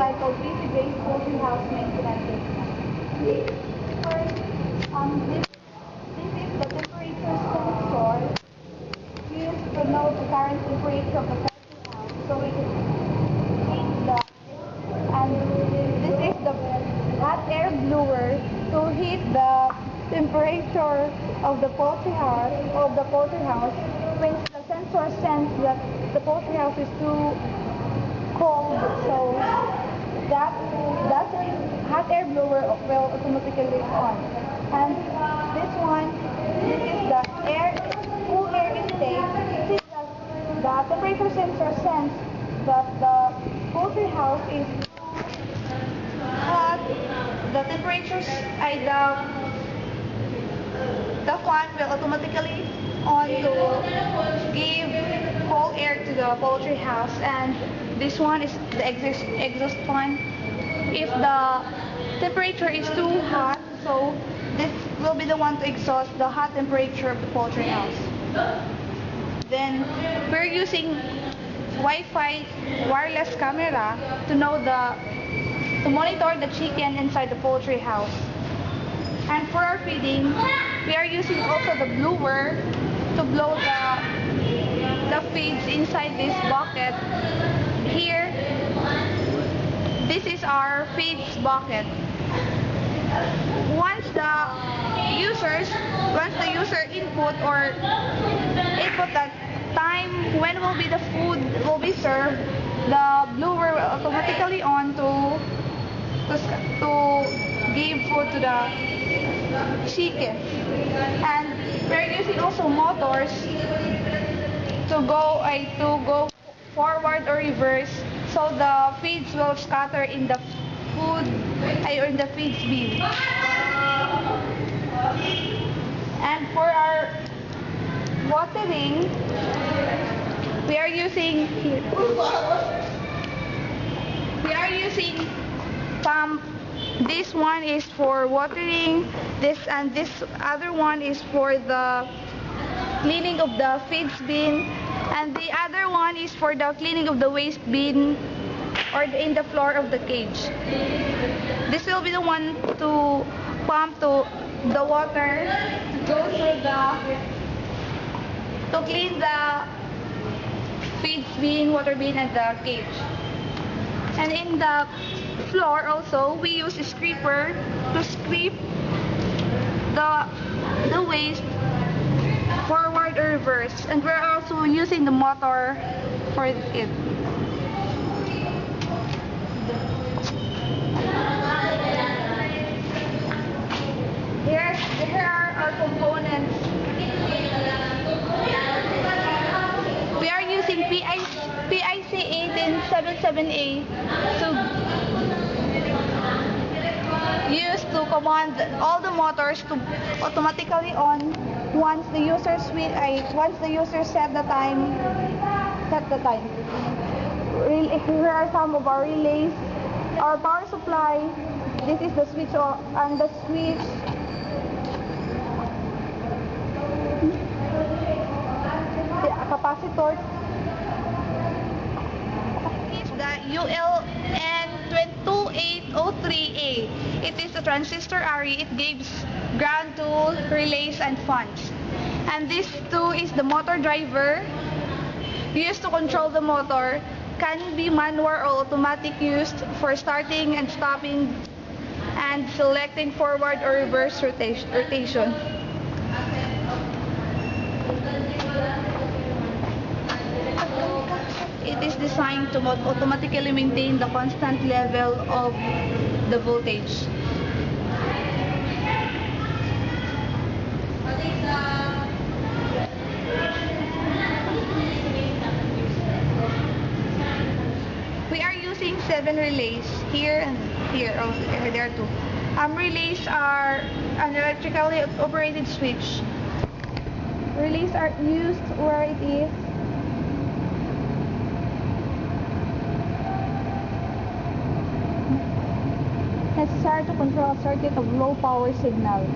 titled PC-based poultry house maintenance system. First, this is the temperature sensor used to know the current temperature of the poultry house. So it heats the, and this is the hot air blower to heat the temperature of the poultry house when the sensor senses that the poultry house is too cold, so that hot air blower will automatically on. And this is the cool air intake. Since the temperature sensor sense that the poultry house is hot, the temperatures the fan will automatically on to give cold air to the poultry house, and this one is the exhaust fan. If the temperature is too hot, so this will be the one to exhaust the hot temperature of the poultry house. Then we're using Wi-Fi wireless camera to monitor the chicken inside the poultry house. And for our feeding, we are using also the blower to blow the feeds inside this bucket. Here, this is our feeds bucket. Once the user input the time when will be the food will be served, the blower will automatically on to give food to the chicken. And we're using also motors to go forward or reverse, so the feeds will scatter in the food or in the feeds bin. And for our watering, we are using pump. This one is for watering, this other one is for the cleaning of the feeds bin, and the other one is for the cleaning of the waste bin or in the floor of the cage. This will be the one to pump to the water to go through to clean the feeds bin, water bin, and the cage. And in the floor also, we use a scraper to scrape the waste forward or reverse, and we're also using the motor for it. Here are our components. We are using PIC 1877A used to command all the motors to automatically on once the user set the time. Here are some of our relays. Our power supply. This is the switch and the switch. The capacitor is the ULN2803A. It is the transistor array. It gives ground to relays and fans. And this too is the motor driver used to control the motor. Can be manual or automatic, used for starting and stopping and selecting forward or reverse rotation. It is designed to automatically maintain the constant level of the voltage. We are using 7 relays here and here. Oh, there are 2. Relays are an electrically operated switch. Relays are used where it is necessary to control a circuit of low power signal.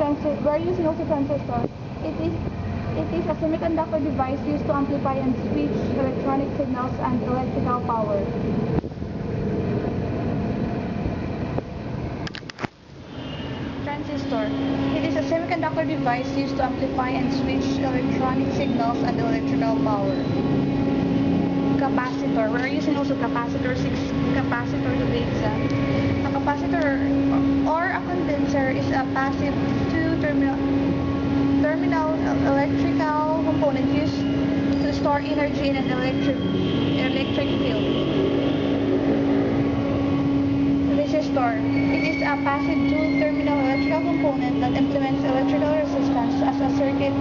transistor. We're using also transistor. It is a semiconductor device used to amplify and switch electronic signals and electrical power. Transistor. It is a semiconductor device used to amplify and switch electronic signals and electrical power. Capacitor. We're using also capacitor, 6 capacitor to be exact. A capacitor or a condenser is a passive two-terminal electrical component used to store energy in an electric field. Resistor. It is a passive two-terminal electrical component that implements electrical resistance as a circuit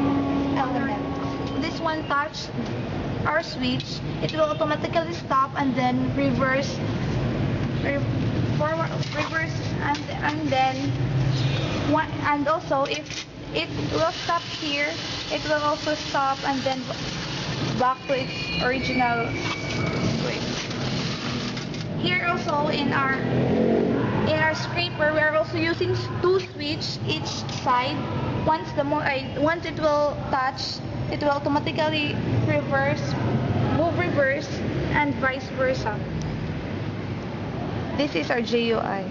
element. This one touch our switch, it will automatically stop and then reverse, and also if it will stop here, it will also stop and then back to its original switch. Here also in our scraper, we are also using 2 switches each side. Once it will touch, it will automatically move reverse, and vice versa. This is our GUI.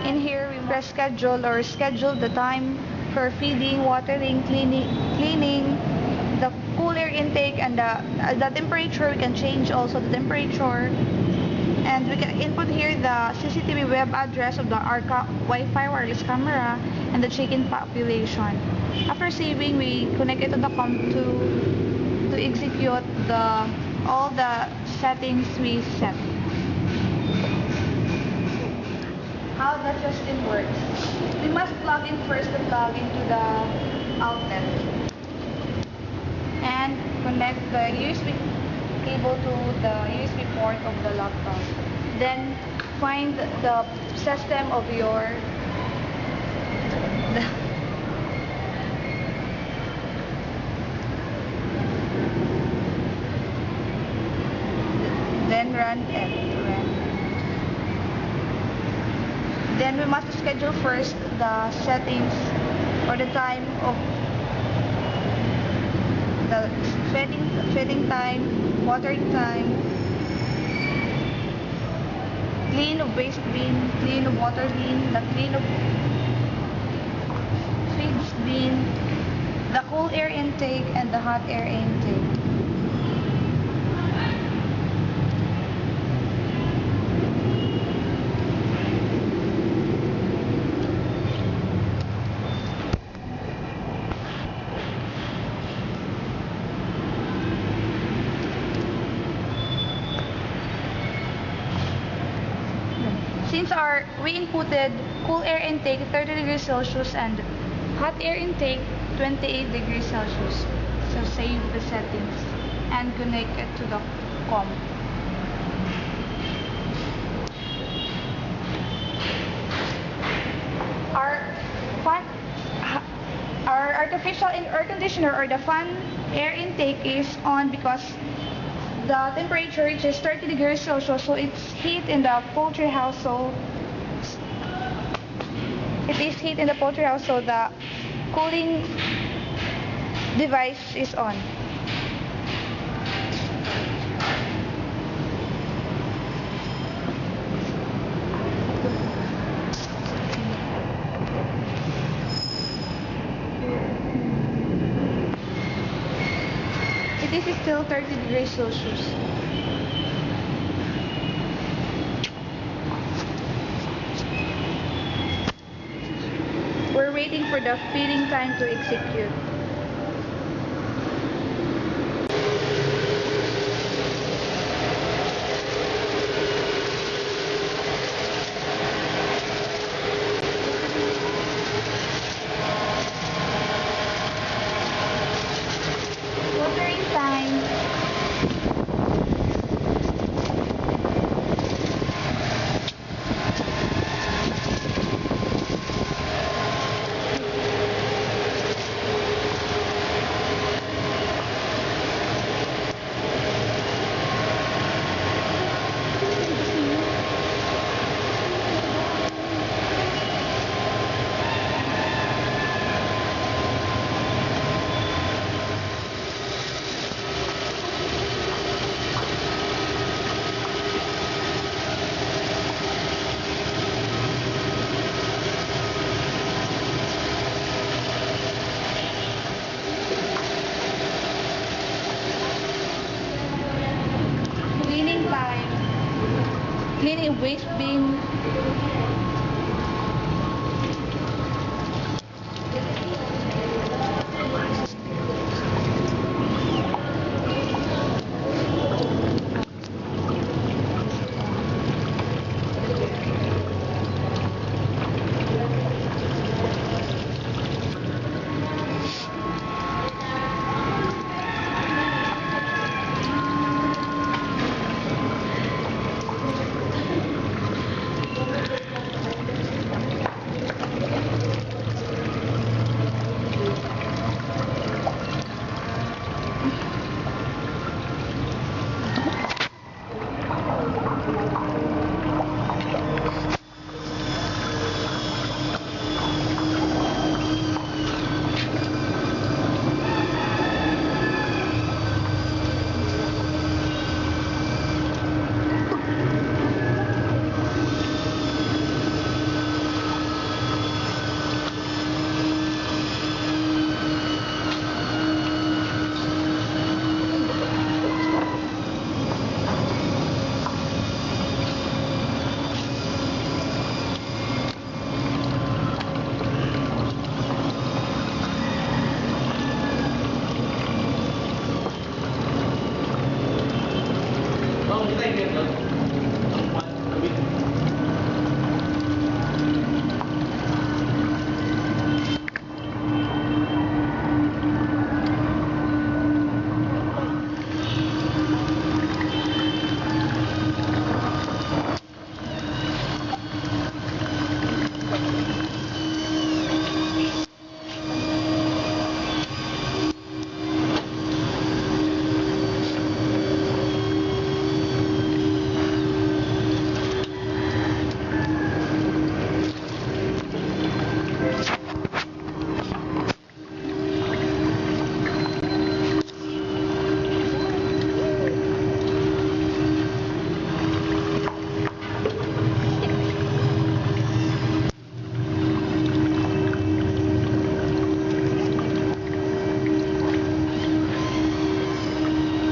In here, we press schedule the time for feeding, watering, cleaning, the cool air intake, and the temperature. We can change also the temperature, and we can input here the CCTV web address of the ARCA Wi-Fi wireless camera and the check-in population. After saving, we connect it to the COM to execute all the settings we set. How the system works. We must plug in first the plug into the outlet and connect the USB cable to the USB port of the laptop. Then find the system of your then run it. Then we must schedule first the settings or the time of the feeding time, watering time, clean of waste bin, clean of water bin, the clean of feeds bin, the cool air intake, and the hot air intake. Since we inputted cool air intake 30 degrees Celsius and hot air intake 28 degrees Celsius, so save the settings and connect it to the COM. Our artificial air conditioner or the fan air intake is on because the temperature reaches 30 degrees Celsius, so it's heat in the poultry house. So it is heat in the poultry house, so the cooling device is on. This is still 30 degrees Celsius. We're waiting for the feeding time to execute. Watering time. cleaning waste bin,